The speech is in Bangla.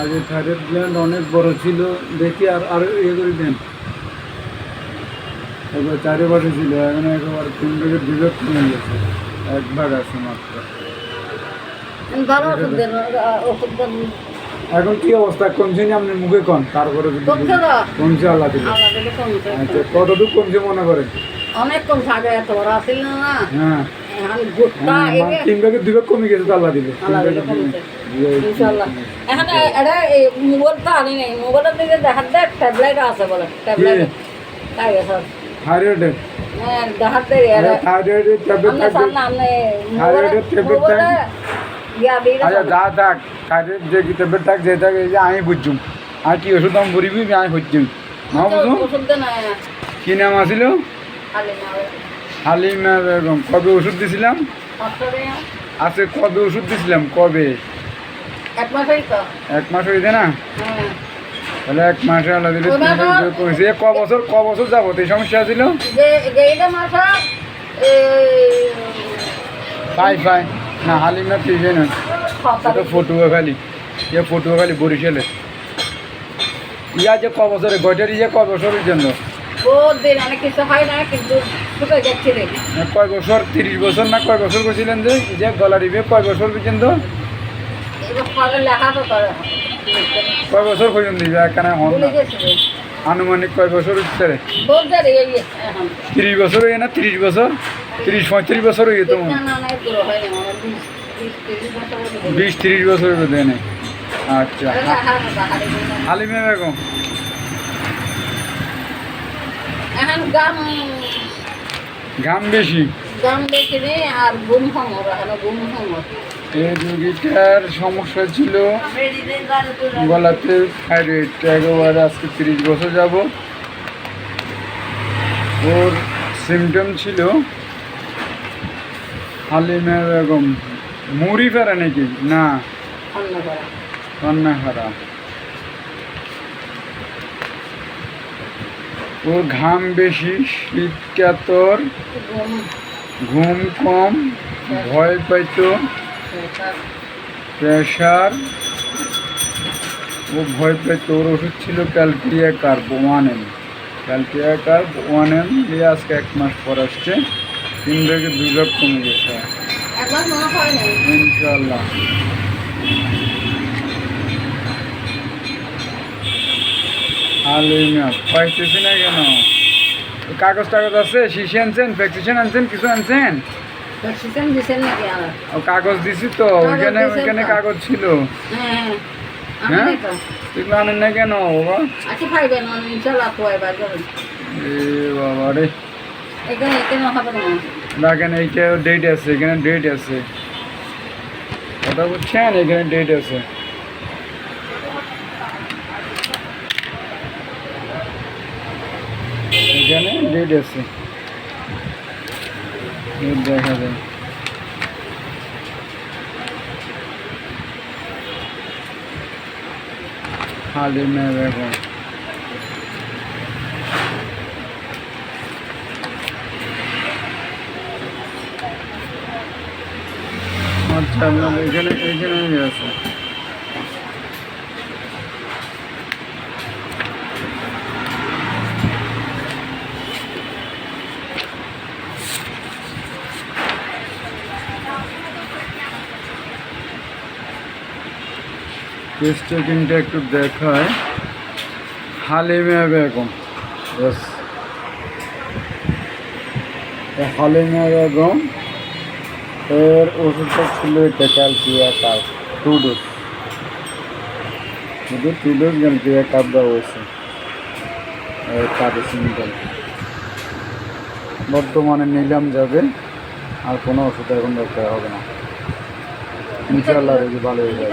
আগে থাইরয়েড গ্ল্যান্ড অনেক বড় ছিল, দেখি আর ইয়ে করে দেন। এবার চারিপাশে ছিল, এখন একেবারে 3 ভাগের 2 ভাগ কমে গেছে, 1 ভাগ আছে মাত্র। ভালো ওষুধ দেন, ওষুধ দেন। এখন কি অবস্থা কমছে না আপনি মুখে কন, তারপরে যদি কমছে না? কমছে আল্লাহ দিলে। আল্লাহ দিলে কমছে। আচ্ছা কতটুকু কমছে মনে করেন? অনেক কমছে, আগে এত বড় আসিল না। হ্যাঁ এখন গোটা এগে 3 ভাগের 2 ভাগ কমে গেছে তো আল্লাহ দিলে। আল্লাহ দিলে কমছে ইনশাআল্লাহ। এখন এটা এই মোবাইলটা আনি নাই, মোবাইলের দিকে দেখার দেখ ট্যাবলেট আছে বলে, ট্যাবলেট তাই আছে। থাইরয়েডের হ্যাঁ দেখার দেখ থাইরয়েডের ট্যাবলেট আমরা থাকবে। সামনে আমনে থাইরয়েডের ট্যাবলেট মোবাইলে ইয়া দিয়ে আচ্ছা যা থাক, থাইরয়েড যে ট্যাবলেট থাক যে থাক, এই যে আমি বুঝছুম আর কি ওষুধ আমি বলিবি আমি হচ্ছুম না বুঝুম। ওষুধ দেন কি নাম আছিল? খালি না হালিমা বেগম। কবে ওষুধ দিছিলাম? আচ্ছা কবে ওষুধ দিছিলাম কবে? 1 মাস হই তো। 1 মাস হয়েছে না? হ্যাঁ তাহলে 1 মাসে আল্লাহ দিলে ওই মাসে কমেছে। ক বছর যাবত এই সমস্যা ছিল? যে এইটা মাস পাই না হালিমা পিবে না, এটা ফটুয়া খালি, ফটুয়া খালি বরিশালে। ইয়া যে ক বছরে গয়টার ইয়ে ক বছরের জন্য? বহুত দিন অনেক কিছু হয় না, কিন্তু শুকে যাচ্ছে রে। কয় বছর? 30 বছর না কয় বছর করছিলেন যে এই যে গলা রিবে কয় বছর পর্যন্ত? এবার ফলে লেখা তো করে কয় বছর পর্যন্ত দিবে এখানে হন ভুলে না? গেছে রে। আনুমানিক কয় বছর হচ্ছে? বহুত দেরি এই এখন 30 বছর হয়ে না? 30 বছর 35 বছর হয়ে তো না না না পুরো হয় না, আমার 20-30 বছর হয়ে গেছে। 20-30 বছর দেয় না। আচ্ছা লেখা তো বাহারে গেছে। হালিমা বেগম এখন ঘাম বেশি, গাম বেশি নেই আর ঘুম হমর, এখন ঘুম হমর। এই রোগীটার সমস্যা ছিল গলাতে থাইরয়েড, একেবারে আজকে 30 বছর যাব ওর সিমটম ছিল। হালিমা বেগম মুড়ি ফেরা নাকি না অন্য করা রান্না হারা, ওর ঘাম বেশি, শীত কাতর, ঘুম ঘুম কম, ভয় পাইতো, প্রেশার, ও ভয় পেত। ওর ওষুধ ছিল ক্যালকিরিয়া কার্ব 1M, ক্যালকিরিয়া কার্ব 1M দিয়ে আজকে 1 মাস পর আসছে, 3 ভাগে 2 ভাগ কমে গেছে একবার মনে হয় না। ইনশাল্লাহ। হালিমা পাইতেছি না কেন? কাগজ টাগজ আছে? শিশি আনছেন, প্রেসক্রিপশন আনছেন, কিছু আনছেন? প্রেসক্রিপশন দিছেন নাকি আমার? ও কাগজ দিছি তো, ওইখানে কাগজ ছিল। হ্যাঁ হ্যাঁ আমি তো এগুলো আনেন না কেন বাবা? আচ্ছা পাইবেন ইনশাআল্লাহ পাইবার যাবেন। এ বাবা রে, এখানে এখানে হবে না। দেখেন এইটা ডেট আছে, এখানে ডেট আছে, কথা বলছেন, এখানে ডেট আছে। এখানে ডেট আছে, ডেট দেখা যায়। হালিমা বেগম আচ্ছা আপনার এখানে আছে। টেস্টে কিন্তু একটু দেখায়। হালিমা বেগম, বাস হালিমা বেগম এর ওষুধটা ছিল এটা ক্যালকিরিয়া কার্ব 2 ডোজ, শুধু 2 ডোজ ক্যালকিরিয়া কার্ব দেওয়া হয়েছে। সিম্পল বর্তমানে নিলাম যাবে, আর কোনো ওষুধ এখন দরকার হবে না ইনশাআল্লাহ, রোগী ভালো হয়ে যাবে।